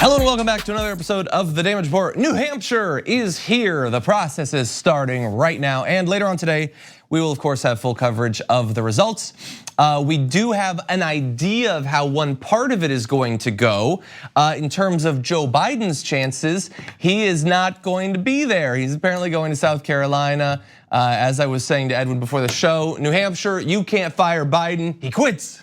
Hello and welcome back to another episode of The Damage Report. New Hampshire is here. The process is starting right now. And later on today, we will of course have full coverage of the results. We do have an idea of how one part of it is going to go. In terms of Joe Biden's chances, he is not going to be there. He's apparently going to South Carolina. As I was saying to Edwin before the show, New Hampshire, you can't fire Biden. He quits.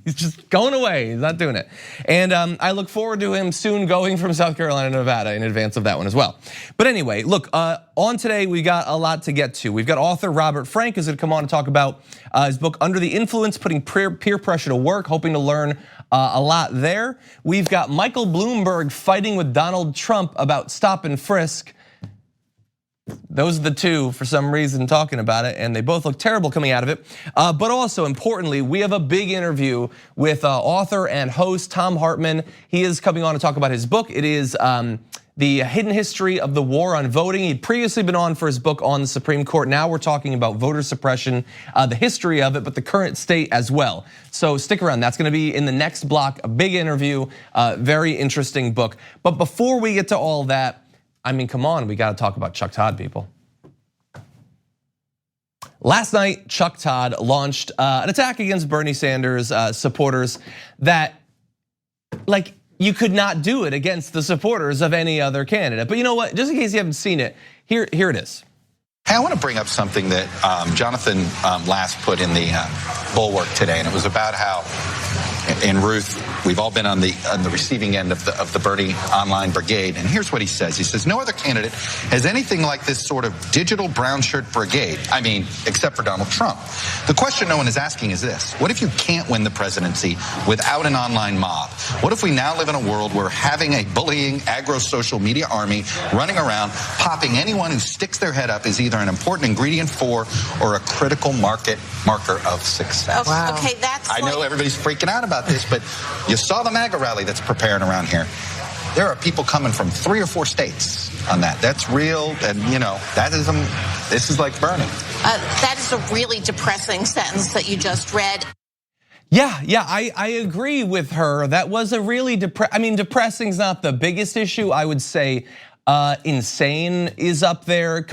He's just going away, he's not doing it. And I look forward to him soon going from South Carolina to Nevada in advance of that one as well. But anyway, look, on today we got a lot to get to. We've got author Robert Frank who's gonna come on and talk about his book, Under the Influence, Putting Peer Pressure to Work, hoping to learn a lot there. We've got Michael Bloomberg fighting with Donald Trump about stop and frisk. Those are the two, for some reason, talking about it, and they both look terrible coming out of it. But also, importantly, we have a big interview with author and host Thom Hartmann. He is coming on to talk about his book. It is The Hidden History of the War on Voting. He'd previously been on for his book on the Supreme Court. Now we're talking about voter suppression, the history of it, but the current state as well. So stick around, that's gonna be in the next block, a big interview, very interesting book. But before we get to all that, I mean, come on, we gotta talk about Chuck Todd, people. Last night, Chuck Todd launched an attack against Bernie Sanders supporters that, like, you could not do it against the supporters of any other candidate. But you know what, just in case you haven't seen it, here it is. Hey, I want to bring up something that Jonathan last put in the Bulwark today, and it was about how in Ruth, we've all been on the receiving end of the Bernie online brigade. And here's what he says. He says, no other candidate has anything like this sort of digital brown shirt brigade. I mean, except for Donald Trump. The question no one is asking is this: what if you can't win the presidency without an online mob? What if we now live in a world where having a bullying agro-social media army running around, popping anyone who sticks their head up is either an important ingredient for or a critical marker of success? Wow. Okay, that's I know everybody's freaking out about this, but you saw the MAGA rally that's preparing around here. There are people coming from 3 or 4 states on that. That's real, and you know, this is like Bernie. That is a really depressing sentence that you just read. Yeah, I agree with her. That was a really depressing's not the biggest issue. I would say insane is up there,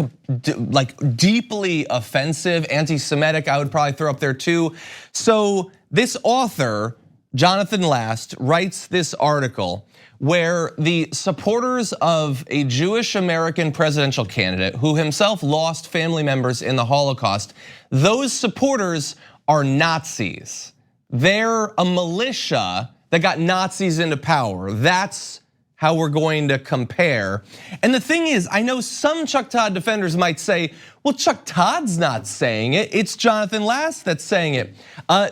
like deeply offensive, anti-Semitic, I would probably throw up there too. So this author, Jonathan Last, writes this article where the supporters of a Jewish American presidential candidate who himself lost family members in the Holocaust, those supporters are Nazis. They're a militia that got Nazis into power. That's how we're going to compare. And the thing is, I know some Chuck Todd defenders might say, well, Chuck Todd's not saying it, it's Jonathan Last that's saying it.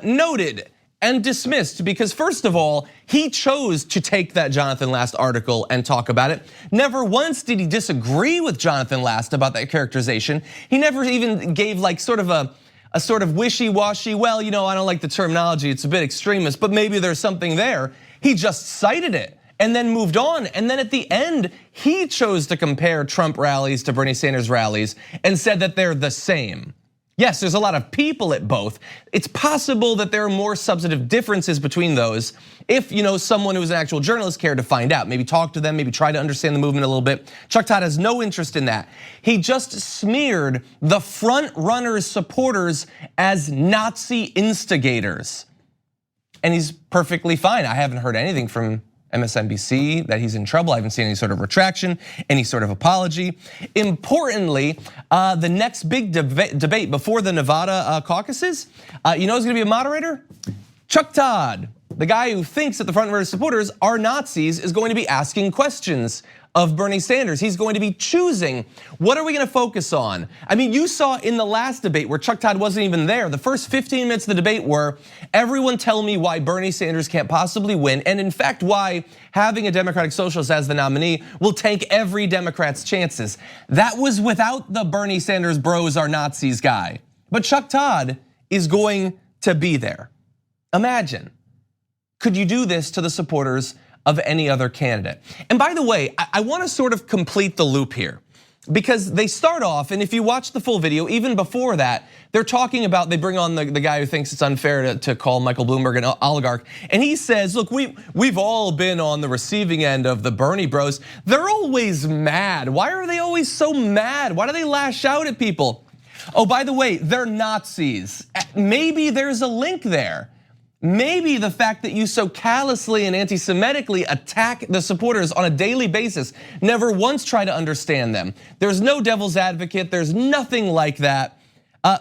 Noted and dismissed, because first of all, he chose to take that Jonathan Last article and talk about it. Never once did he disagree with Jonathan Last about that characterization. He never even gave like sort of a sort of wishy-washy, well, you know, I don't like the terminology, it's a bit extremist, but maybe there's something there. He just cited it and then moved on. And then at the end, he chose to compare Trump rallies to Bernie Sanders rallies and said that they're the same. Yes, there's a lot of people at both. It's possible that there are more substantive differences between those if someone who's an actual journalist cared to find out, maybe talk to them, maybe try to understand the movement a little bit. Chuck Todd has no interest in that. He just smeared the front runners' supporters as Nazi instigators. And he's perfectly fine. I haven't heard anything from MSNBC that he's in trouble. I haven't seen any sort of retraction, any sort of apology. Importantly, the next big debate before the Nevada caucuses, you know who's gonna be a moderator? Chuck Todd, the guy who thinks that the front-runner supporters are Nazis, is going to be asking questions of Bernie Sanders. He's going to be choosing, what are we gonna focus on? I mean, you saw in the last debate where Chuck Todd wasn't even there, the first 15 minutes of the debate were, everyone tell me why Bernie Sanders can't possibly win, and in fact, why having a Democratic Socialist as the nominee will tank every Democrat's chances. That was without the Bernie Sanders bros are Nazis guy. But Chuck Todd is going to be there. Imagine, could you do this to the supporters of any other candidate? And by the way, I wanna sort of complete the loop here. because they start off, and if you watch the full video, even before that, they're talking about, they bring on the guy who thinks it's unfair to call Michael Bloomberg an oligarch. And he says, look, we've all been on the receiving end of the Bernie bros. They're always mad. Why are they always so mad? Why do they lash out at people? Oh, by the way, they're Nazis. Maybe there's a link there. Maybe the fact that you so callously and anti-Semitically attack the supporters on a daily basis, never once try to understand them. There's no devil's advocate, there's nothing like that.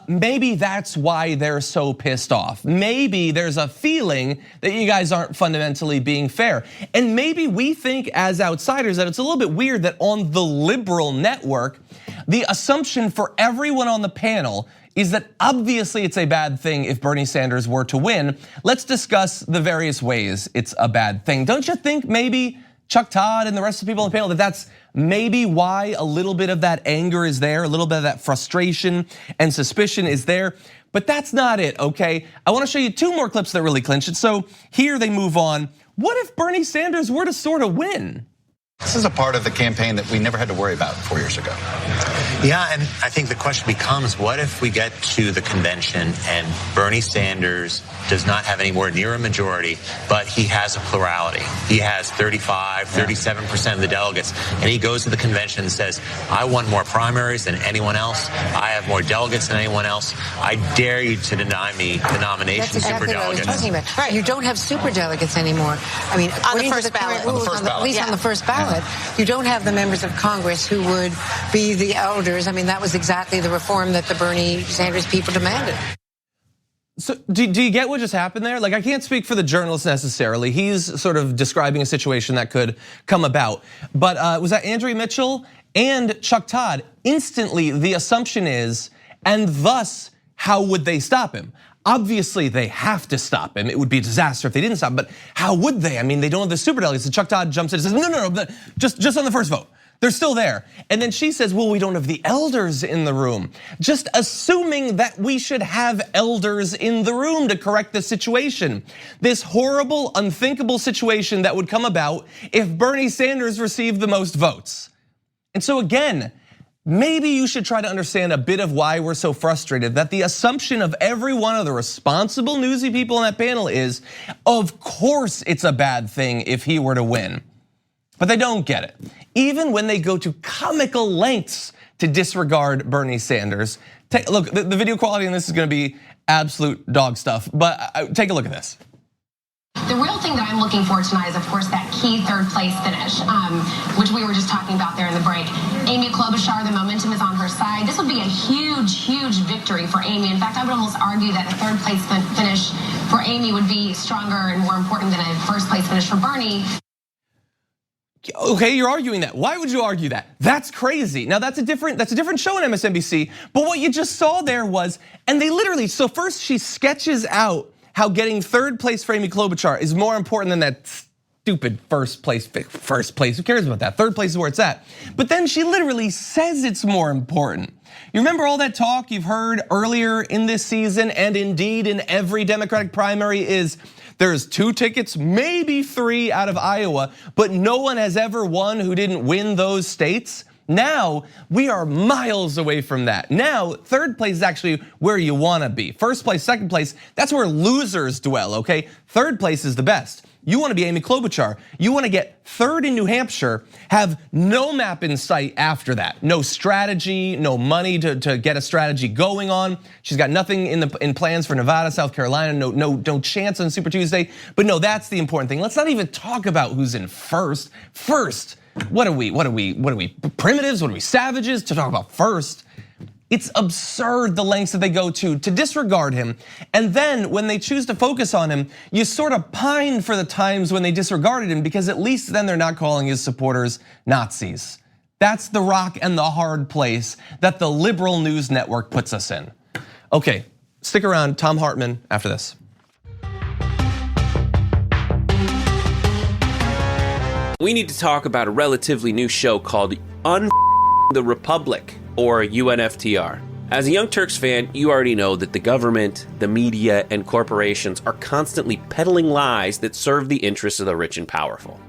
Maybe that's why they're so pissed off. Maybe there's a feeling that you guys aren't fundamentally being fair. And maybe we think as outsiders that it's a little bit weird that on the liberal network, the assumption for everyone on the panel is that obviously it's a bad thing if Bernie Sanders were to win. Let's discuss the various ways it's a bad thing. Don't you think maybe Chuck Todd and the rest of the people on the panel that that's maybe why a little bit of that anger is there, a little bit of that frustration and suspicion is there? But that's not it, okay? I wanna show you 2 more clips that really clinch it. So here they move on. What if Bernie Sanders were to sort of win? This is a part of the campaign that we never had to worry about 4 years ago. Yeah, and I think the question becomes, what if we get to the convention and Bernie Sanders does not have anywhere near a majority, but he has a plurality. He has 35, 37% of the delegates, and he goes to the convention and says, I won more primaries than anyone else. I have more delegates than anyone else. I dare you to deny me the nomination. That's exactly what I was superdelegates. talking about. Right. You don't have superdelegates anymore. I mean, On the according to first ballot. current rules, at least on the first ballot, you don't have the members of Congress who would be the elders. I mean, that was exactly the reform that the Bernie Sanders people demanded. So do you get what just happened there? Like, I can't speak for the journalist necessarily. He's sort of describing a situation that could come about. But was that Andrea Mitchell and Chuck Todd? Instantly, the assumption is, and thus, how would they stop him? Obviously, they have to stop him. It would be a disaster if they didn't stop him, but how would they? I mean, they don't have the superdelegates. And Chuck Todd jumps in and says, no, just on the first vote. They're still there. And then she says, well, we don't have the elders in the room. Just assuming that we should have elders in the room to correct the situation. This horrible, unthinkable situation that would come about if Bernie Sanders received the most votes. And so again, maybe you should try to understand a bit of why we're so frustrated that the assumption of every one of the responsible newsy people on that panel is, of course it's a bad thing if he were to win. But they don't get it. Even when they go to comical lengths to disregard Bernie Sanders. Look, the video quality on this is gonna be absolute dog stuff, but take a look at this. The real thing that I'm looking for tonight is, of course, that key 3rd place finish, which we were just talking about there in the break. Amy Klobuchar, the momentum is on her side. This would be a huge, huge victory for Amy. In fact, I would almost argue that a 3rd place finish for Amy would be stronger and more important than a 1st place finish for Bernie. Okay, you're arguing that. Why would you argue that? That's crazy. Now that's a different show on MSNBC, but what you just saw there was, and they literally, so first she sketches out how getting 3rd place for Amy Klobuchar is more important than that stupid first place, who cares about that? 3rd place is where it's at. But then she literally says it's more important. You remember all that talk you've heard earlier in this season and indeed in every Democratic primary is there's 2 tickets, maybe 3 out of Iowa, but no one has ever won who didn't win those states. Now, we are miles away from that. Now, 3rd place is actually where you wanna be. 1st place, 2nd place, that's where losers dwell, okay? 3rd place is the best. You wanna be Amy Klobuchar. You wanna get 3rd in New Hampshire, have no map in sight after that. No strategy, no money to get a strategy going on. She's got nothing in plans for Nevada, South Carolina, no chance on Super Tuesday. But no, that's the important thing. Let's not even talk about who's in first. First, what are we, primitives? What are we, savages to talk about first? It's absurd the lengths that they go to disregard him. And then when they choose to focus on him, you sort of pine for the times when they disregarded him because at least then they're not calling his supporters Nazis. That's the rock and the hard place that the liberal news network puts us in. Okay, stick around, Thom Hartmann after this. We need to talk about a relatively new show called the Republic, or UNFTR. As a Young Turks fan, you already know that the government, the media, and corporations are constantly peddling lies that serve the interests of the rich and powerful.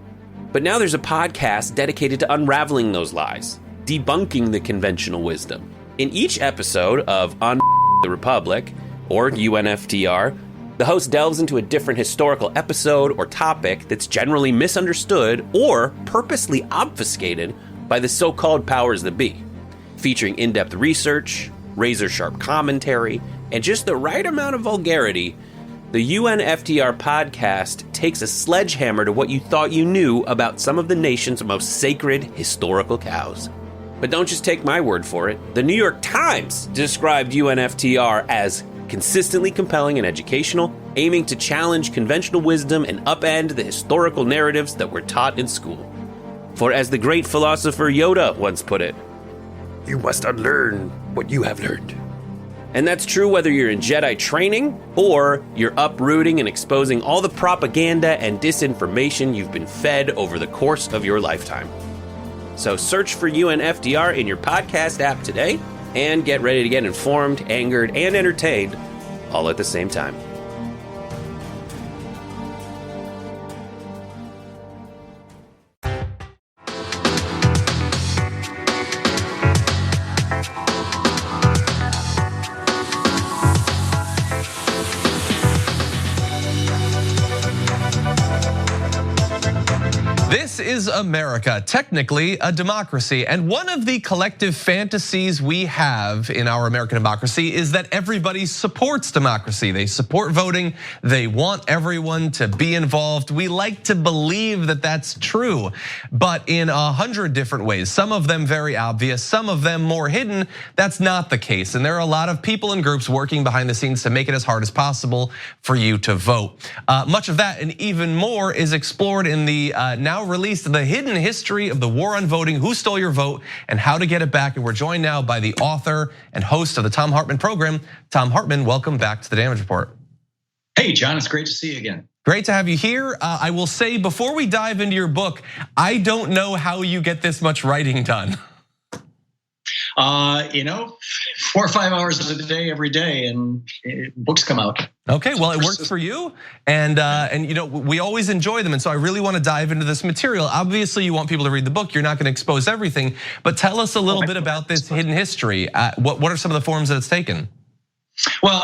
But now there's a podcast dedicated to unraveling those lies. debunking the conventional wisdom. In each episode of On the Republic, or UNFTR, the host delves into a different historical episode or topic that's generally misunderstood or purposely obfuscated by the so-called powers that be, featuring in-depth research, razor-sharp commentary, and just the right amount of vulgarity. The UNFTR podcast takes a sledgehammer to what you thought you knew about some of the nation's most sacred historical cows. But don't just take my word for it. The New York Times described UNFTR as consistently compelling and educational, aiming to challenge conventional wisdom and upend the historical narratives that were taught in school. For as the great philosopher Yoda once put it, "You must unlearn what you have learned." And that's true whether you're in Jedi training or you're uprooting and exposing all the propaganda and disinformation you've been fed over the course of your lifetime. So search for UNFTR in your podcast app today and get ready to get informed, angered, and entertained all at the same time. This is America, technically a democracy. And one of the collective fantasies we have in our American democracy is that everybody supports democracy. They support voting. They want everyone to be involved. We like to believe that that's true, but in 100 different ways, some of them very obvious, some of them more hidden, that's not the case. And there are a lot of people and groups working behind the scenes to make it as hard as possible for you to vote. Much of that and even more is explored in the now released The Hidden History of the War on Voting, Who Stole Your Vote and How to Get It Back. And we're joined now by the author and host of the Thom Hartmann program. Thom Hartmann, welcome back to the Damage Report. Hey, John, it's great to see you again. Great to have you here. I will say before we dive into your book, I don't know how you get this much writing done. 4 or 5 hours a day, every day, and books come out. Okay, well, it works for you, and we always enjoy them, and so I really want to dive into this material. Obviously, you want people to read the book. You're not going to expose everything, but tell us a little bit about this hidden history. What are some of the forms that it's taken? Well,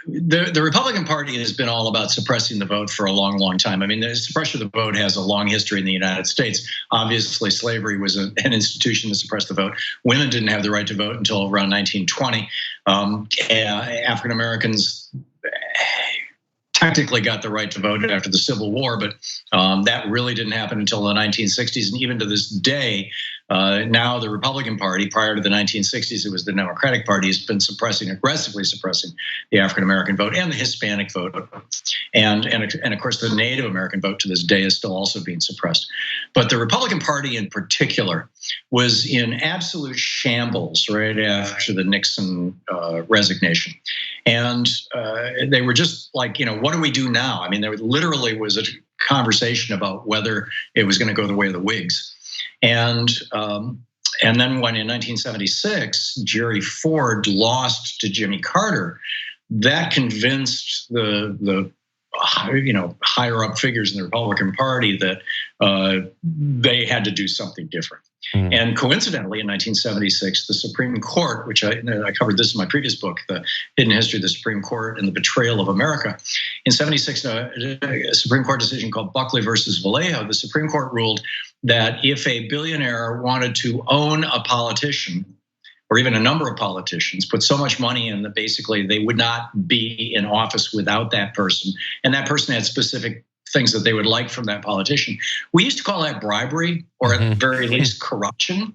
the Republican Party has been all about suppressing the vote for a long, long time. I mean, the suppression of the vote has a long history in the United States. Obviously, slavery was an institution that suppressed the vote. Women didn't have the right to vote until around 1920. African Americans technically got the right to vote after the Civil War, but that really didn't happen until the 1960s. And even to this day, now the Republican Party, prior to the 1960s, it was the Democratic Party, has been aggressively suppressing the African American vote and the Hispanic vote. And of course, the Native American vote to this day is still also being suppressed. But the Republican Party in particular was in absolute shambles right after the Nixon resignation. And they were just like, what do we do now? I mean, there literally was a conversation about whether it was going to go the way of the Whigs. And then when in 1976, Jerry Ford lost to Jimmy Carter, that convinced the higher up figures in the Republican Party that they had to do something different. Mm-hmm. And coincidentally, in 1976, the Supreme Court, which I covered this in my previous book, The Hidden History of the Supreme Court and the Betrayal of America. In 76, a Supreme Court decision called Buckley versus Vallejo, the Supreme Court ruled that if a billionaire wanted to own a politician, or even a number of politicians, put so much money in that basically they would not be in office without that person, and that person had specific things that they would like from that politician. We used to call that bribery, or at the very least corruption.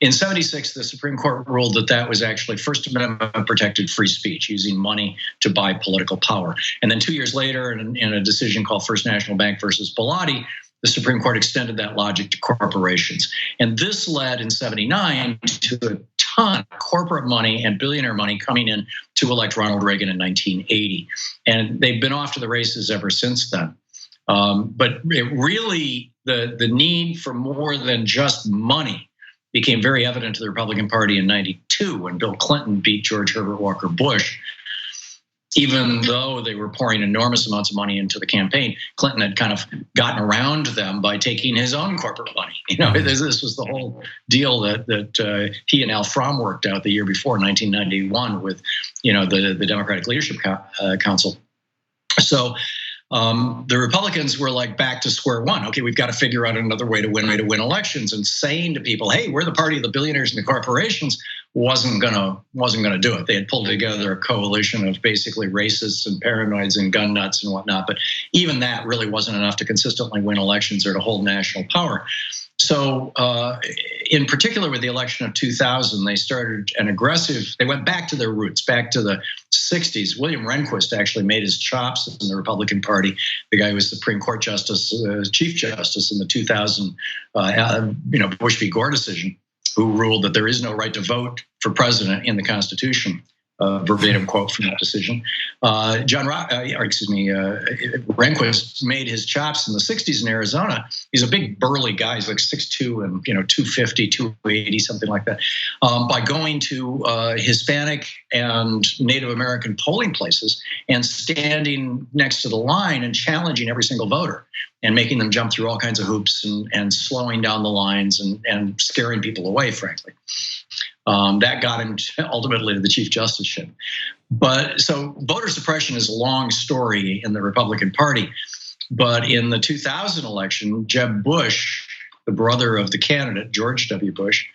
In 76, the Supreme Court ruled that that was actually First Amendment protected free speech, using money to buy political power. And then 2 years later, in a decision called First National Bank versus Bellotti, the Supreme Court extended that logic to corporations. And this led in 79 to a ton of corporate money and billionaire money coming in to elect Ronald Reagan in 1980. And they've been off to the races ever since then. But it really, the need for more than just money became very evident to the Republican Party in 92 when Bill Clinton beat George Herbert Walker Bush. even though they were pouring enormous amounts of money into the campaign, Clinton had kind of gotten around them by taking his own corporate money. This was the whole deal that he and Al Fromm worked out the year before, 1991, with the Democratic Leadership Council. So the Republicans were like back to square one. Okay, we've got to figure out another way to win elections, and saying to people, "Hey, we're the party of the billionaires and the corporations," wasn't gonna do it. They had pulled together a coalition of basically racists and paranoids and gun nuts and whatnot, but even that really wasn't enough to consistently win elections or to hold national power. So in particular with the election of 2000, they started they went back to their roots, back to the 60s. William Rehnquist actually made his chops in the Republican Party, the guy who was Supreme Court Justice, Chief Justice in the 2000 Bush v. Gore decision, who ruled that there is no right to vote for president in the Constitution. Verbatim quote from that decision. Rehnquist made his chops in the 60s in Arizona. He's a big burly guy. He's like 6'2" and 250, 280, something like that. By going to Hispanic and Native American polling places and standing next to the line and challenging every single voter and making them jump through all kinds of hoops and slowing down the lines and scaring people away, frankly. That got him ultimately to the Chief Justiceship. But so voter suppression is a long story in the Republican Party. But in the 2000 election, Jeb Bush, the brother of the candidate, George W. Bush,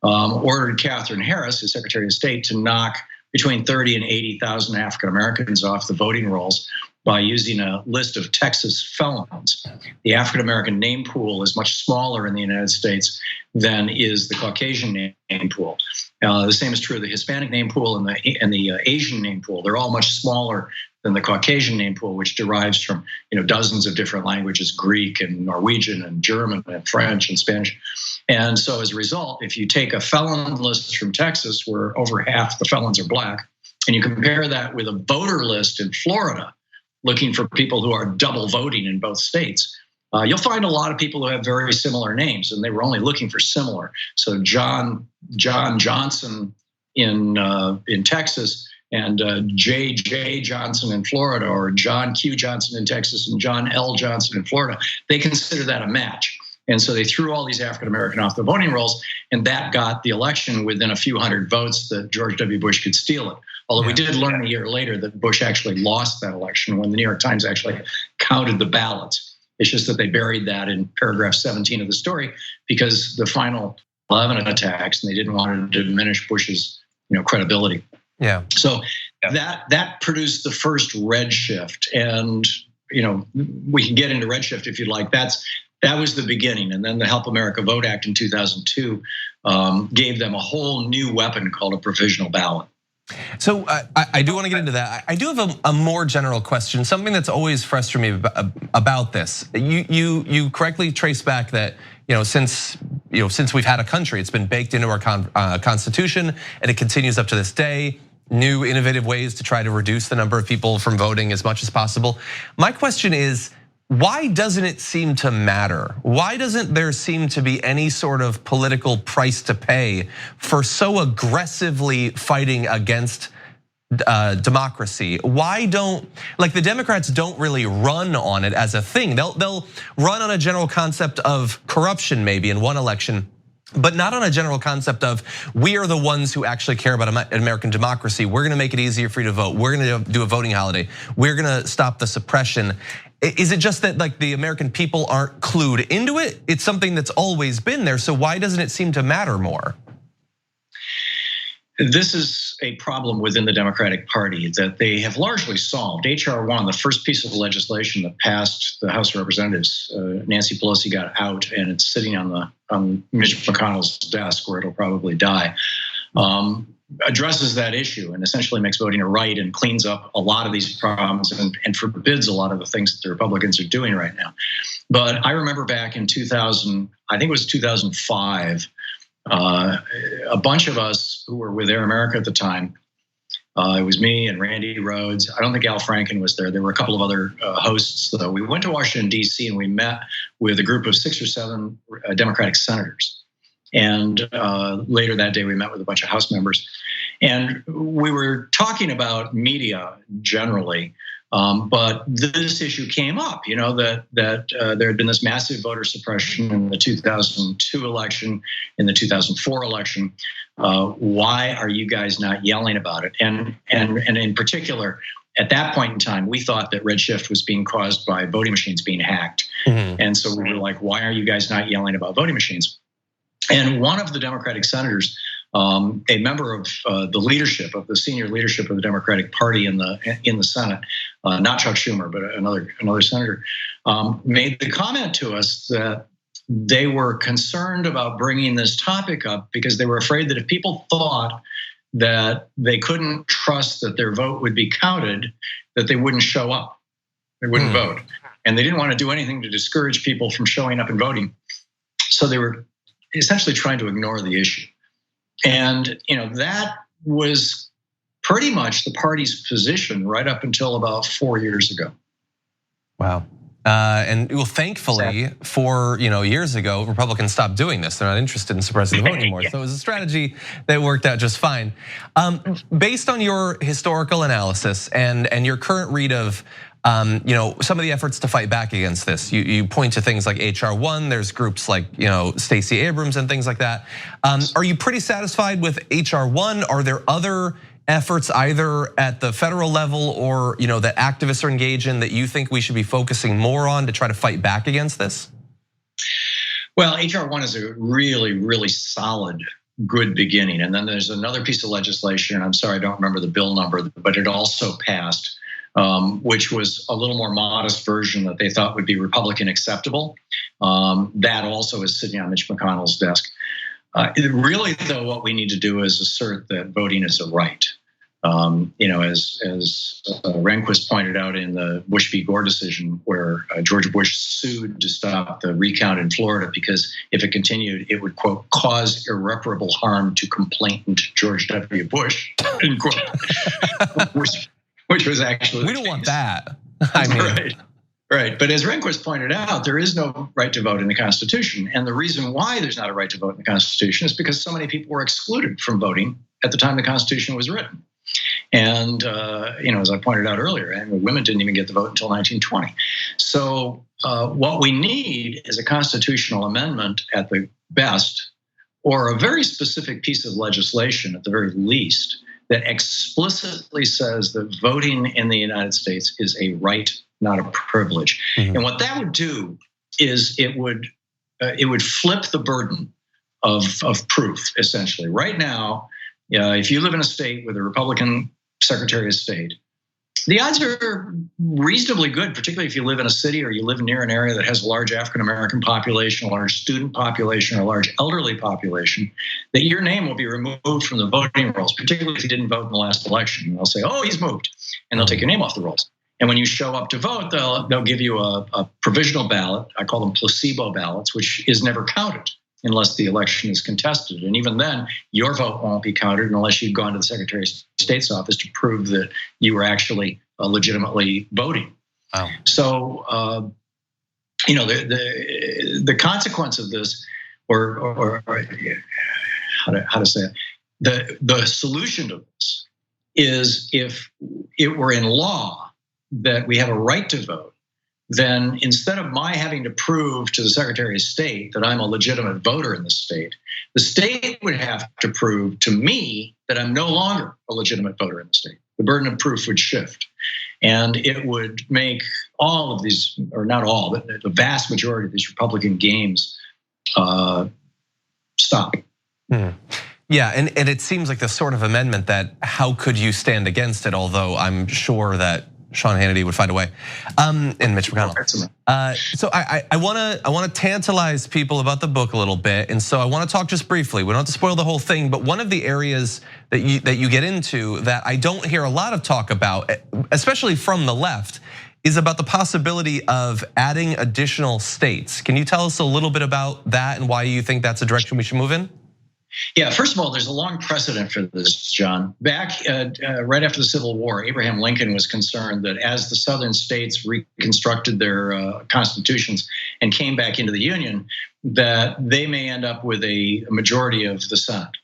ordered Katherine Harris, his Secretary of State, to knock between 30 and 80,000 African Americans off the voting rolls by using a list of Texas felons. The African American name pool is much smaller in the United States than is the Caucasian name pool. The same is true of the Hispanic name pool and the Asian name pool. They're all much smaller than the Caucasian name pool, which derives from dozens of different languages, Greek and Norwegian and German and French and Spanish. And so as a result, if you take a felon list from Texas, where over half the felons are black, and you compare that with a voter list in Florida, looking for people who are double voting in both states, you'll find a lot of people who have very similar names, and they were only looking for similar. So John Johnson in Texas and J.J. Johnson in Florida, or John Q. Johnson in Texas and John L. Johnson in Florida, they consider that a match. And so they threw all these African American off the voting rolls, and that got the election within a few hundred votes that George W. Bush could steal it. Although we did learn a year later that Bush actually lost that election when the New York Times actually counted the ballots. It's just that they buried that in paragraph 17 of the story because the final 11 attacks, and they didn't want to diminish Bush's credibility. Yeah. So that produced the first red shift, and we can get into red shift if you'd like. That was the beginning, and then the Help America Vote Act in 2002 gave them a whole new weapon called a provisional ballot. So I do want to get into that. I do have a more general question, something that's always frustrated me about this. You correctly trace back that since we've had a country, it's been baked into our Constitution, and it continues up to this day. New innovative ways to try to reduce the number of people from voting as much as possible. My question is, why doesn't it seem to matter? Why doesn't there seem to be any sort of political price to pay for so aggressively fighting against democracy? Why don't, the Democrats don't really run on it as a thing. They'll run on a general concept of corruption maybe in one election, but not on a general concept of we are the ones who actually care about American democracy. We're gonna make it easier for you to vote. We're gonna do a voting holiday. We're gonna stop the suppression. Is it just that the American people aren't clued into it? It's something that's always been there, so why doesn't it seem to matter more? This is a problem within the Democratic Party that they have largely solved. H.R. 1, the first piece of legislation that passed the House of Representatives, Nancy Pelosi got out, and it's sitting on Mitch McConnell's desk where it'll probably die. Addresses that issue and essentially makes voting a right and cleans up a lot of these problems and forbids a lot of the things that the Republicans are doing right now. But I remember back in 2000, I think it was 2005, a bunch of us who were with Air America at the time, it was me and Randy Rhodes. I don't think Al Franken was there. There were a couple of other hosts, though. We went to Washington, D.C., and we met with a group of 6 or 7 Democratic senators. And later that day, we met with a bunch of House members. And we were talking about media generally, but this issue came up, that there had been this massive voter suppression in the 2002 election, in the 2004 election. Why are you guys not yelling about it? And in particular, at that point in time, we thought that redshift was being caused by voting machines being hacked. And so we were like, why are you guys not yelling about voting machines? And one of the Democratic senators, a member of the leadership, of the senior leadership of the Democratic Party in the Senate, not Chuck Schumer, but another senator, made the comment to us that they were concerned about bringing this topic up because they were afraid that if people thought that they couldn't trust that their vote would be counted, that they wouldn't show up, they wouldn't vote. And they didn't want to do anything to discourage people from showing up and voting. So they were essentially trying to ignore the issue. And that was pretty much the party's position right up until about 4 years ago. Wow. And well, thankfully, years ago, Republicans stopped doing this. They're not interested in suppressing the vote anymore. So it was a strategy that worked out just fine. Based on your historical analysis and your current read of some of the efforts to fight back against this, you point to things like HR 1. There's groups like Stacey Abrams and things like that. Are you pretty satisfied with HR 1? Are there other efforts either at the federal level or that activists are engaged in that you think we should be focusing more on to try to fight back against this? Well, HR 1 is a really, really solid, good beginning. And then there's another piece of legislation, and I'm sorry, I don't remember the bill number, but it also passed, which was a little more modest version that they thought would be Republican acceptable. That also is sitting on Mitch McConnell's desk. Really, though, what we need to do is assert that voting is a right. As Rehnquist pointed out in the Bush v. Gore decision, where George Bush sued to stop the recount in Florida because if it continued, it would, quote, cause irreparable harm to complainant George W. Bush, end quote, which was actually we don't want that. Right. But as Rehnquist pointed out, there is no right to vote in the Constitution. And the reason why there's not a right to vote in the Constitution is because so many people were excluded from voting at the time the Constitution was written. And, as I pointed out earlier, women didn't even get the vote until 1920. So what we need is a constitutional amendment at the best, or a very specific piece of legislation at the very least, that explicitly says that voting in the United States is a right, not a privilege. And what that would do is it would flip the burden of proof, essentially. Right now, if you live in a state with a Republican Secretary of State, the odds are reasonably good, particularly if you live in a city or you live near an area that has a large African-American population, a large student population, or a large elderly population, that your name will be removed from the voting rolls, particularly if you didn't vote in the last election. They'll say, oh, he's moved, and they'll take your name off the rolls. And when you show up to vote, they'll give you a provisional ballot. I call them placebo ballots, which is never counted unless the election is contested. And even then, your vote won't be counted unless you've gone to the Secretary of State's office to prove that you were actually legitimately voting. Wow. So, the consequence of this, or how to say it, the solution to this is if it were in law that we have a right to vote, then instead of my having to prove to the Secretary of State that I'm a legitimate voter in the state would have to prove to me that I'm no longer a legitimate voter in the state. The burden of proof would shift. And it would make all of these, or not all, but the vast majority of these Republican games stop. Yeah, and it seems like the sort of amendment that how could you stand against it, although I'm sure that Sean Hannity would find a way, and Mitch McConnell. So I want to tantalize people about the book a little bit, and so I want to talk just briefly. We don't have to spoil the whole thing, but one of the areas that you get into that I don't hear a lot of talk about, especially from the left, is about the possibility of adding additional states. Can you tell us a little bit about that and why you think that's a direction we should move in? Yeah, first of all, there's a long precedent for this, John. Back right after the Civil War, Abraham Lincoln was concerned that as the southern states reconstructed their constitutions and came back into the Union, that they may end up with a majority of the Senate.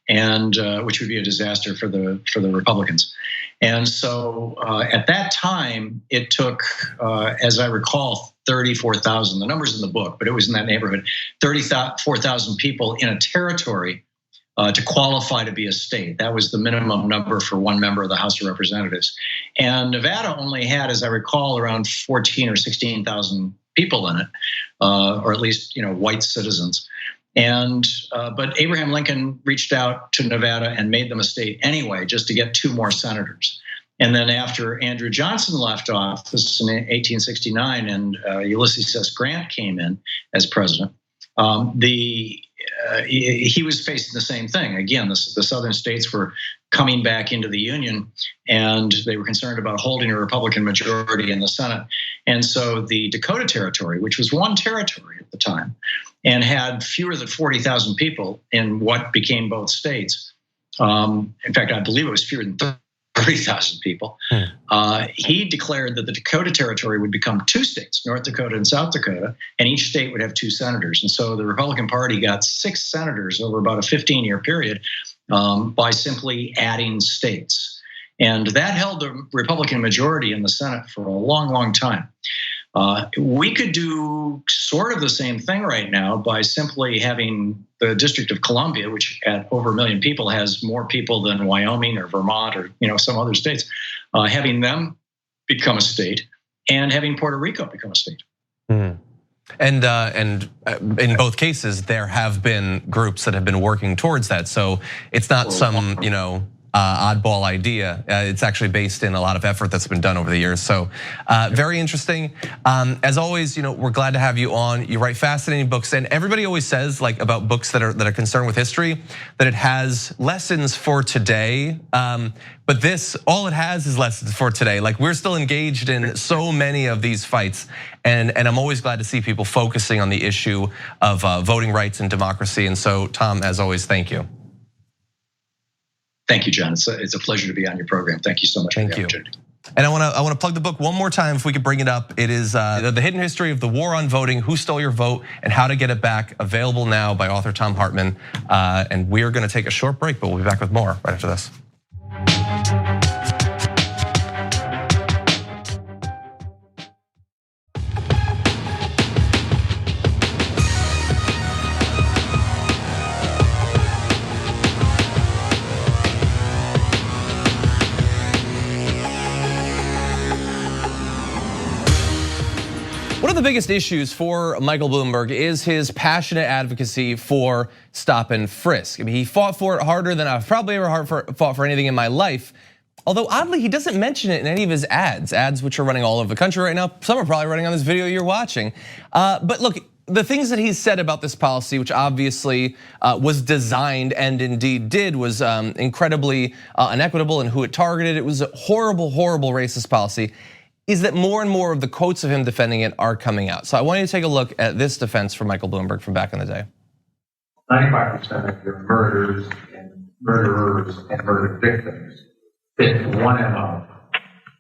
and which would be a disaster for the Republicans. And so at that time, it took, as I recall, 34,000. The number's in the book, but it was in that neighborhood. 34,000 people in a territory to qualify to be a state. That was the minimum number for one member of the House of Representatives. And Nevada only had, as I recall, around 14 or 16,000 people in it, or at least white citizens. And but Abraham Lincoln reached out to Nevada and made them a state anyway, just to get 2 more senators. And then after Andrew Johnson left office in 1869 and Ulysses S. Grant came in as president, he was facing the same thing. Again, the southern states were coming back into the Union, and they were concerned about holding a Republican majority in the Senate. And so the Dakota Territory, which was one territory at the time, and had fewer than 40,000 people in what became both states. In fact, I believe it was fewer than 30,000 people. He declared that the Dakota Territory would become 2 states, North Dakota and South Dakota, and each state would have 2 senators. And so the Republican Party got 6 senators over about a 15-year period by simply adding states. And that held the Republican majority in the Senate for a long, long time. We could do sort of the same thing right now by simply having the District of Columbia, which at over 1 million people has more people than Wyoming or Vermont or some other states, having them become a state and having Puerto Rico become a state. And in both cases, there have been groups that have been working towards that. So it's not some oddball idea. It's actually based in a lot of effort that's been done over the years. So very interesting. As always, we're glad to have you on. You write fascinating books, and everybody always says about books that are concerned with history that it has lessons for today. But this, all it has is lessons for today. We're still engaged in so many of these fights, and I'm always glad to see people focusing on the issue of voting rights and democracy. And so, Thom, as always, thank you. Thank you, John. It's a pleasure to be on your program. Thank you so much for the opportunity. And I want to plug the book one more time if we could bring it up. It is The Hidden History of the War on Voting, Who Stole Your Vote and How to Get It Back, available now by author Thom Hartmann. And we're going to take a short break, but we'll be back with more right after this. One of the biggest issues for Michael Bloomberg is his passionate advocacy for stop and frisk. I mean, he fought for it harder than I've probably ever fought for anything in my life. Although oddly, he doesn't mention it in any of his ads which are running all over the country right now. Some are probably running on this video you're watching. But look, the things that he said about this policy, which obviously was designed and indeed did, was incredibly inequitable in who it targeted. It was a horrible, horrible racist policy. Is that more and more of the quotes of him defending it are coming out. So I want you to take a look at this defense from Michael Bloomberg from back in the day. 95% of your murderers and murder victims fit one MO.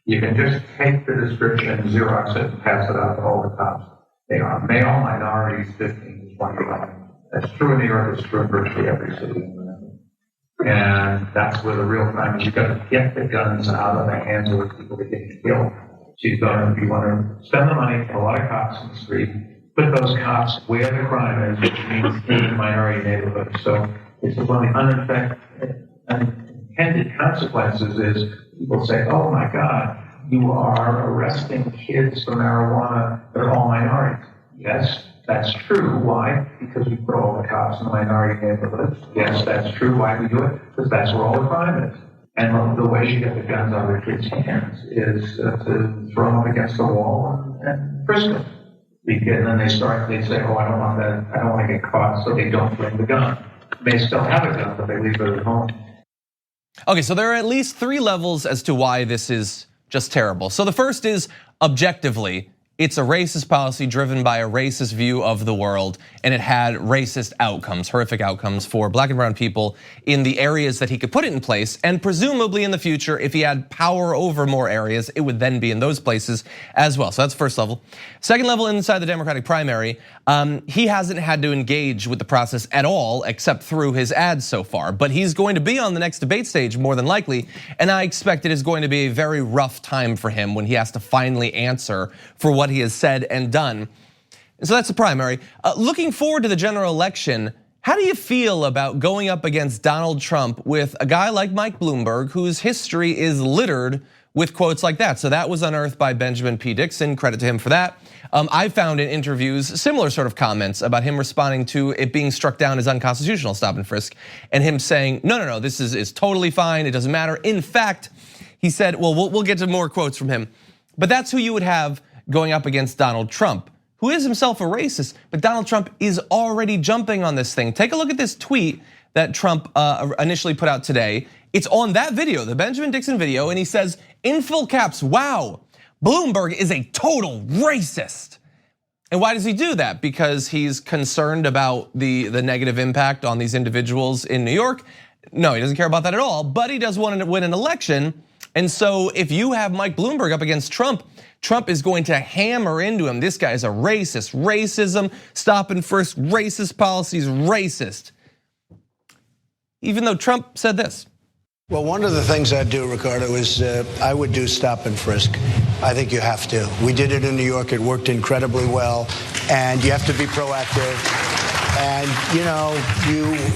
You can just take the description, Xerox it, and pass it out to all the cops. They are male, minorities, 15 to 21. That's true in New York, it's true in virtually every city. And that's where the real crime is. You've got to get the guns out of the hands of the people that get killed. She's going to, if you want to spend the money, a lot of cops in the street, put those cops where the crime is, which means in minority neighborhoods. So it's one of the unintended consequences is people say, oh my God, you are arresting kids for marijuana, they're all minorities. Yes, that's true. Why? Because we put all the cops in the minority neighborhoods. Yes, that's true. Why do we do it? Because that's where all the crime is. And the way you get the guns out of the kids' hands is to throw them up against the wall and frisk them. And then they say, oh, I don't want that, I don't want to get caught, so they don't bring the gun. They still have a gun, but they leave it at home. Okay, so there are at least 3 levels as to why this is just terrible. So the first is objectively, it's a racist policy driven by a racist view of the world, and it had racist outcomes, horrific outcomes for black and brown people in the areas that he could put it in place. And presumably in the future, if he had power over more areas, it would then be in those places as well. So that's first level. Second level, inside the Democratic primary, he hasn't had to engage with the process at all, except through his ads so far. But he's going to be on the next debate stage more than likely, and I expect it is going to be a very rough time for him when he has to finally answer for what he has said and done. And so that's the primary. Looking forward to the general election, how do you feel about going up against Donald Trump with a guy like Mike Bloomberg, whose history is littered with quotes like that? So that was unearthed by Benjamin P. Dixon, credit to him for that. I found in interviews similar sort of comments about him responding to it being struck down as unconstitutional, stop and frisk, and him saying, no, this is totally fine, it doesn't matter. In fact, he said, well, we'll get to more quotes from him, but that's who you would have going up against Donald Trump, who is himself a racist, but Donald Trump is already jumping on this thing. Take a look at this tweet that Trump initially put out today. It's on that video, the Benjamin Dixon video, and he says, in full caps, wow, Bloomberg is a total racist. And why does he do that? Because he's concerned about the negative impact on these individuals in New York? No, he doesn't care about that at all, but he does want to win an election. And so if you have Mike Bloomberg up against Trump, Trump is going to hammer into him. This guy is a racist, racism, stop and frisk, racist policies, racist. Even though Trump said this. Well, one of the things I'd do, Ricardo, is I would do stop and frisk. I think you have to. We did it in New York. It worked incredibly well. And you have to be proactive. And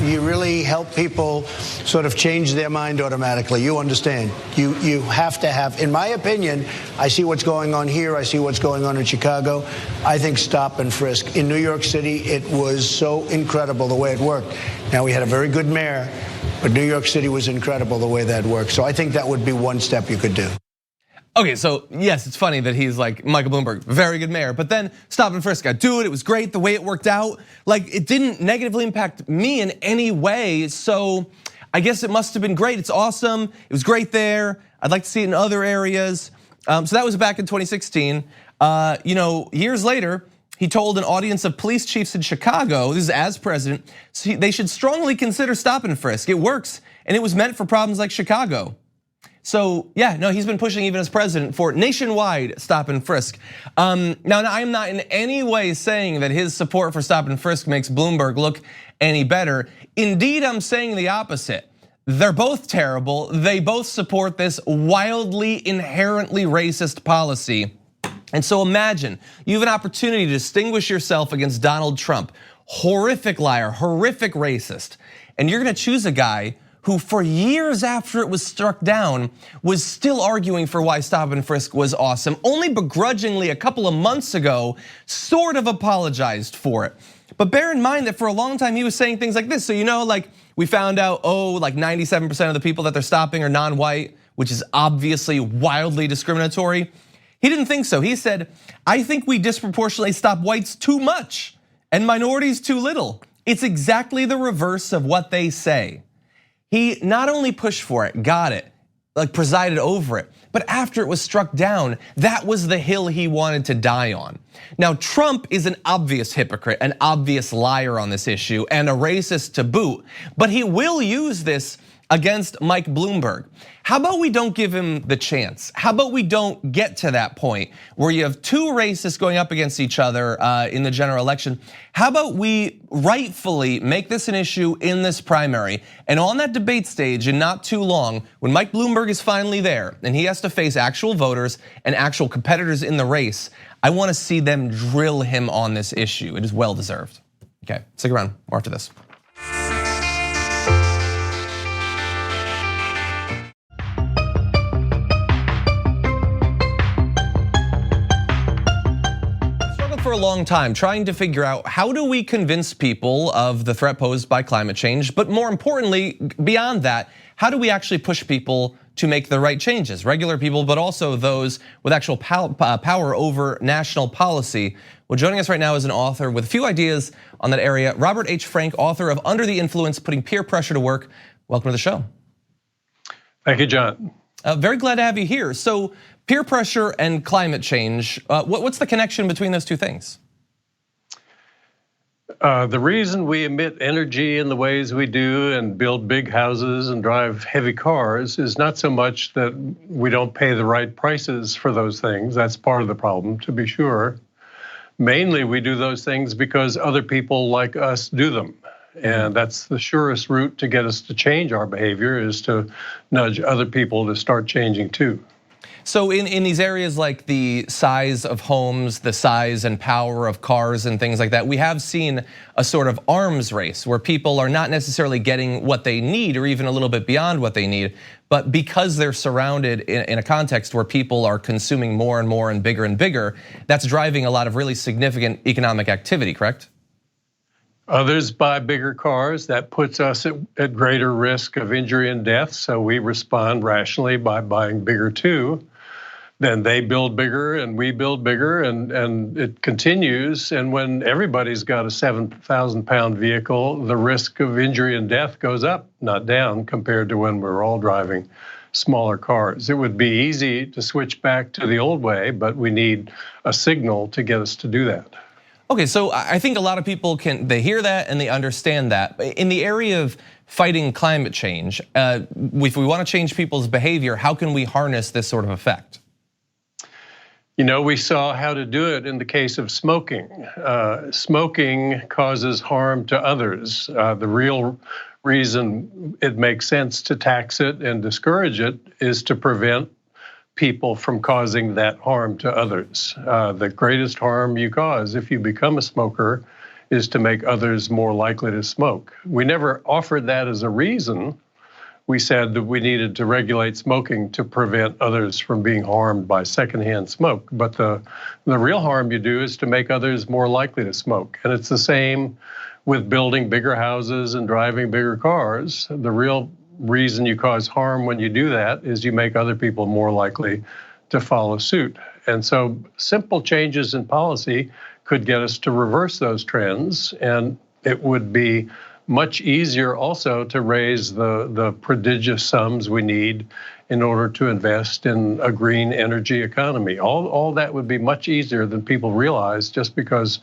you really help people sort of change their mind automatically. You understand. You have to have, in my opinion, I see what's going on here. I see what's going on in Chicago. I think stop and frisk. In New York City, it was so incredible the way it worked. Now, we had a very good mayor, but New York City was incredible the way that worked. So I think that would be one step you could do. Okay, so yes, it's funny that he's like Michael Bloomberg, very good mayor, but then stop and frisk, do it was great the way it worked out. Like it didn't negatively impact me in any way, so I guess it must have been great. It's awesome, it was great there. I'd like to see it in other areas. So that was back in 2016. Years later, he told an audience of police chiefs in Chicago, this is as president, so they should strongly consider stop and frisk. It works, and it was meant for problems like Chicago. So yeah, no, he's been pushing even as president for nationwide stop and frisk. Now I'm not in any way saying that his support for stop and frisk makes Bloomberg look any better. Indeed, I'm saying the opposite. They're both terrible. They both support this wildly, inherently racist policy. And so imagine you have an opportunity to distinguish yourself against Donald Trump, horrific liar, horrific racist, and you're gonna choose a guy who for years after it was struck down was still arguing for why stop and frisk was awesome, only begrudgingly a couple of months ago sort of apologized for it. But bear in mind that for a long time he was saying things like this. So like we found out, like 97% of the people that they're stopping are non-white, which is obviously wildly discriminatory. He didn't think so. He said, I think we disproportionately stop whites too much and minorities too little. It's exactly the reverse of what they say. He not only pushed for it, got it, like presided over it, but after it was struck down, that was the hill he wanted to die on. Now, Trump is an obvious hypocrite, an obvious liar on this issue, and a racist to boot, but he will use this against Mike Bloomberg. How about we don't give him the chance? How about we don't get to that point where you have two racists going up against each other in the general election? How about we rightfully make this an issue in this primary, and on that debate stage in not too long, when Mike Bloomberg is finally there and he has to face actual voters and actual competitors in the race, I wanna see them drill him on this issue. It is well deserved. Okay, stick around, more after this. For a long time trying to figure out how do we convince people of the threat posed by climate change, but more importantly, beyond that, how do we actually push people to make the right changes? Regular people, but also those with actual power over national policy. Well, joining us right now is an author with a few ideas on that area, Robert H. Frank, author of Under the Influence, Putting Peer Pressure to Work. Welcome to the show. Thank you, John. Very glad to have you here. So Peer pressure and climate change, what's the connection between those two things? The reason we emit energy in the ways we do and build big houses and drive heavy cars is not so much that we don't pay the right prices for those things. That's part of the problem, to be sure. Mainly, we do those things because other people like us do them. And that's the surest route to get us to change our behavior, is to nudge other people to start changing too. So in these areas like the size of homes, the size and power of cars and things like that, we have seen a sort of arms race where people are not necessarily getting what they need or even a little bit beyond what they need, but because they're surrounded in a context where people are consuming more and more and bigger, that's driving a lot of really significant economic activity, correct? Others buy bigger cars. That puts us at greater risk of injury and death, so we respond rationally by buying bigger too. Then they build bigger and we build bigger, and it continues. And when everybody's got a 7,000-pound vehicle, the risk of injury and death goes up, not down, compared to when we're all driving smaller cars. It would be easy to switch back to the old way, but we need a signal to get us to do that. Okay, so I think a lot of people they hear that and they understand that. In the area of fighting climate change, if we want to change people's behavior, how can we harness this sort of effect? You know, we saw how to do it in the case of smoking. Smoking causes harm to others. The real reason it makes sense to tax it and discourage it is to prevent people from causing that harm to others. The greatest harm you cause if you become a smoker is to make others more likely to smoke. We never offered that as a reason. We said that we needed to regulate smoking to prevent others from being harmed by secondhand smoke. But the real harm you do is to make others more likely to smoke. And it's the same with building bigger houses and driving bigger cars. The real reason you cause harm when you do that is you make other people more likely to follow suit. And so simple changes in policy could get us to reverse those trends, and it would be much easier also to raise the prodigious sums we need in order to invest in a green energy economy. All that would be much easier than people realize, just because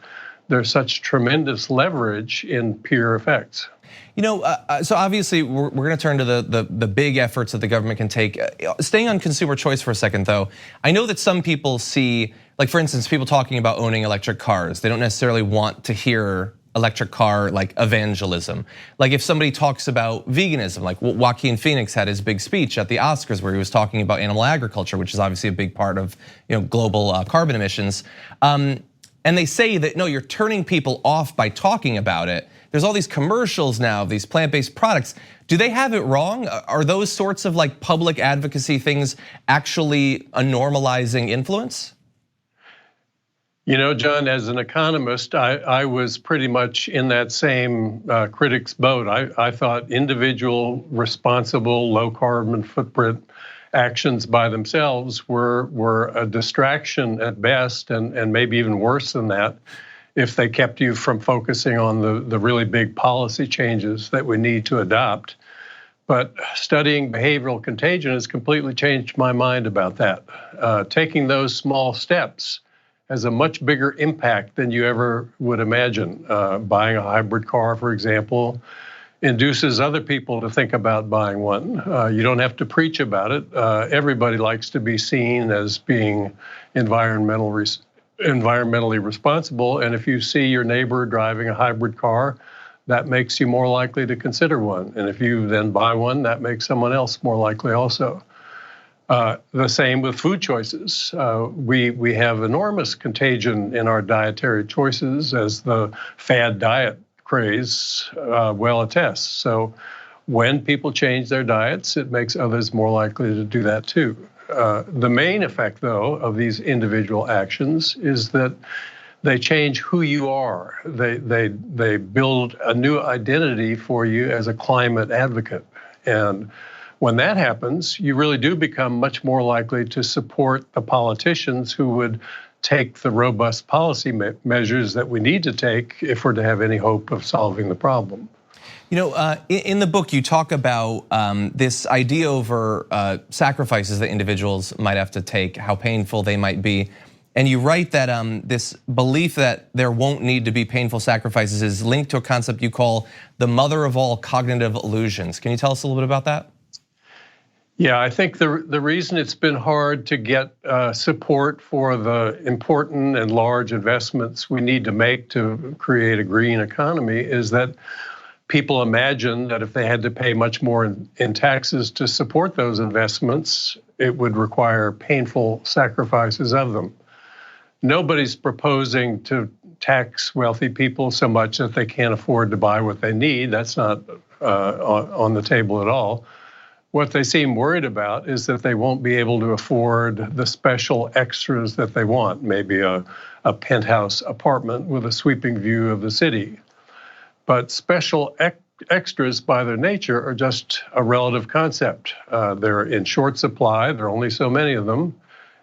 there's such tremendous leverage in peer effects. You know, so obviously we're going to turn to the big efforts that the government can take. Staying on consumer choice for a second, though, I know that some people see, like for instance, people talking about owning electric cars. They don't necessarily want to hear electric car like evangelism. Like if somebody talks about veganism, like Joaquin Phoenix had his big speech at the Oscars where he was talking about animal agriculture, which is obviously a big part of global carbon emissions. And they say that no, you're turning people off by talking about it. There's all these commercials now of these plant-based products. Do they have it wrong? Are those sorts of like public advocacy things actually a normalizing influence? You know, John, as an economist, I was pretty much in that same critic's boat. I thought individual, responsible, low carbon footprint actions by themselves were a distraction at best, and maybe even worse than that if they kept you from focusing on the really big policy changes that we need to adopt. But studying behavioral contagion has completely changed my mind about that. Taking those small steps has a much bigger impact than you ever would imagine. Buying a hybrid car, for example, induces other people to think about buying one. You don't have to preach about it. Everybody likes to be seen as being environmentally responsible. And if you see your neighbor driving a hybrid car, that makes you more likely to consider one. And if you then buy one, that makes someone else more likely also. The same with food choices. We have enormous contagion in our dietary choices, as the fad diet craze well attests. So when people change their diets, it makes others more likely to do that too. The main effect, though, of these individual actions is that they change who you are. They build a new identity for you as a climate advocate. And when that happens, you really do become much more likely to support the politicians who would take the robust policy measures that we need to take if we're to have any hope of solving the problem. You know, in the book, you talk about this idea over sacrifices that individuals might have to take, how painful they might be. And you write that this belief that there won't need to be painful sacrifices is linked to a concept you call the mother of all cognitive illusions. Can you tell us a little bit about that? Yeah, I think the reason it's been hard to get support for the important and large investments we need to make to create a green economy is that people imagine that if they had to pay much more in taxes to support those investments, it would require painful sacrifices of them. Nobody's proposing to tax wealthy people so much that they can't afford to buy what they need. That's not on the table at all. What they seem worried about is that they won't be able to afford the special extras that they want, maybe a penthouse apartment with a sweeping view of the city. But special extras by their nature are just a relative concept. They're in short supply, there are only so many of them.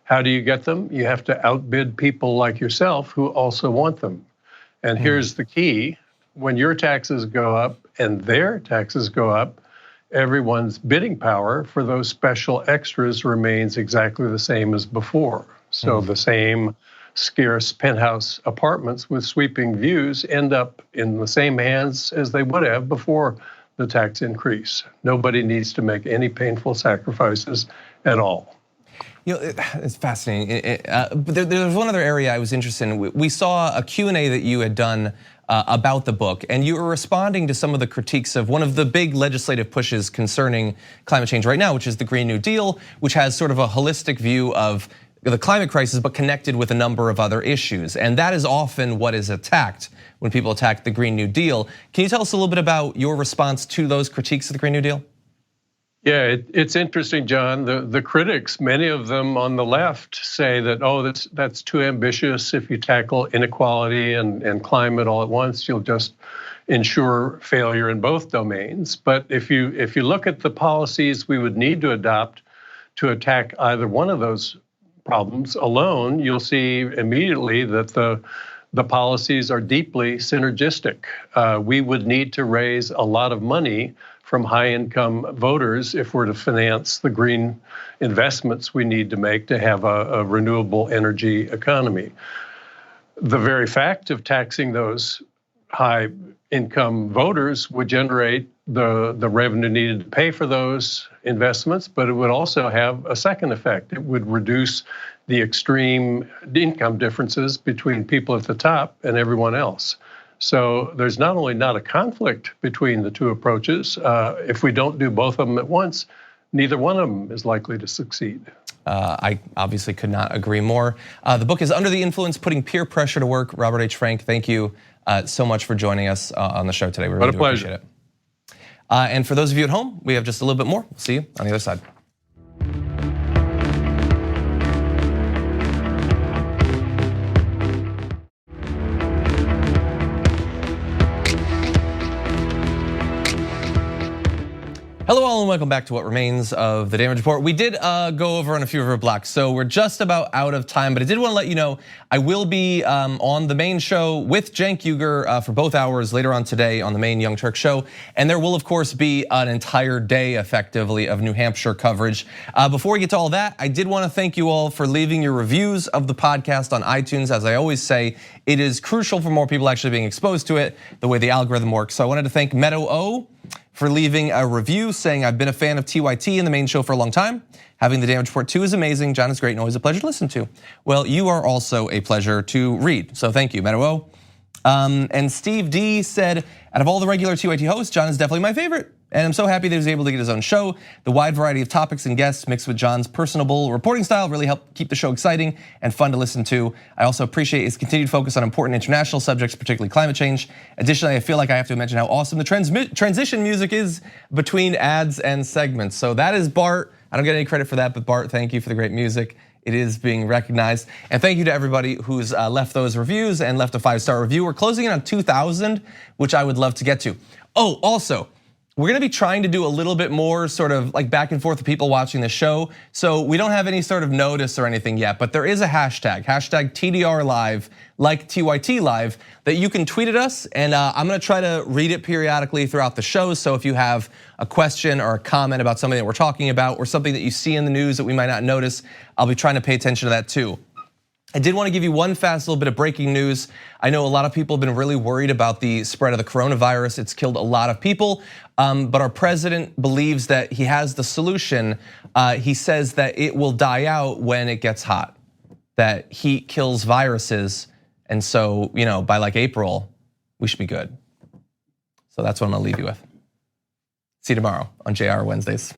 How do you get them? You have to outbid people like yourself who also want them. And here's the key, when your taxes go up and their taxes go up, everyone's bidding power for those special extras remains exactly the same as before. So the same scarce penthouse apartments with sweeping views end up in the same hands as they would have before the tax increase. Nobody needs to make any painful sacrifices at all. You know, it's fascinating. But there's one other area I was interested in. We saw a Q&A that you had done about the book, and you were responding to some of the critiques of one of the big legislative pushes concerning climate change right now, which is the Green New Deal, which has sort of a holistic view of the climate crisis, but connected with a number of other issues. And that is often what is attacked when people attack the Green New Deal. Can you tell us a little bit about your response to those critiques of the Green New Deal? Yeah, it's interesting, John. The critics, many of them on the left, say that, oh, that's too ambitious. If you tackle inequality and climate all at once, you'll just ensure failure in both domains. But if you look at the policies we would need to adopt to attack either one of those problems alone, you'll see immediately that the policies are deeply synergistic. We would need to raise a lot of money from high-income voters if we're to finance the green investments we need to make to have a renewable energy economy. The very fact of taxing those high-income voters would generate the revenue needed to pay for those investments, but it would also have a second effect. It would reduce the extreme income differences between people at the top and everyone else. So there's not only not a conflict between the two approaches, if we don't do both of them at once, neither one of them is likely to succeed. I obviously could not agree more. The book is Under the Influence, Putting Peer Pressure to Work. Robert H. Frank, thank you so much for joining us on the show today. We really do appreciate it. And for those of you at home, we have just a little bit more. We'll see you on the other side. Hello all and welcome back to what remains of the Damage Report. We did go over on a few of our blocks, so we're just about out of time, but I did want to let you know I will be on the main show with Cenk Uygur for both hours later on today on the main Young Turk show, and there will of course be an entire day effectively of New Hampshire coverage. Before we get to all that, I did want to thank you all for leaving your reviews of the podcast on iTunes. As I always say, it is crucial for more people actually being exposed to it, the way the algorithm works. So I wanted to thank Meadow O for leaving a review saying, I've been a fan of TYT and the main show for a long time. Having the Damage Report 2 is amazing. John is great and always a pleasure to listen to. Well, you are also a pleasure to read. So thank you, Meadow O. And Steve D said, out of all the regular TYT hosts, John is definitely my favorite. And I'm so happy that he was able to get his own show. The wide variety of topics and guests mixed with John's personable reporting style really helped keep the show exciting and fun to listen to. I also appreciate his continued focus on important international subjects, particularly climate change. Additionally, I feel like I have to mention how awesome the transition music is between ads and segments. So that is Bart. I don't get any credit for that, but Bart, thank you for the great music. It is being recognized. And thank you to everybody who's left those reviews and left a 5-star review. We're closing in on 2,000, which I would love to get to. Oh, also, we're gonna be trying to do a little bit more sort of like back and forth with people watching the show. So we don't have any sort of notice or anything yet, but there is a hashtag TDR Live, like TYT Live, that you can tweet at us. And I'm gonna try to read it periodically throughout the show. So if you have a question or a comment about something that we're talking about or something that you see in the news that we might not notice, I'll be trying to pay attention to that too. I did want to give you one fast little bit of breaking news. I know a lot of people have been really worried about the spread of the coronavirus. It's killed a lot of people, but our president believes that he has the solution. He says that it will die out when it gets hot, that heat kills viruses. And so, by like April, we should be good. So that's what I'm gonna leave you with. See you tomorrow on JR Wednesdays.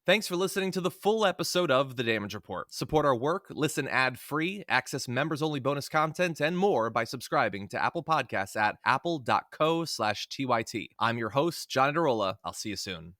Thanks for listening to the full episode of The Damage Report. Support our work, listen ad-free, access members-only bonus content, and more by subscribing to Apple Podcasts at apple.co/TYT. I'm your host, John Adarola. I'll see you soon.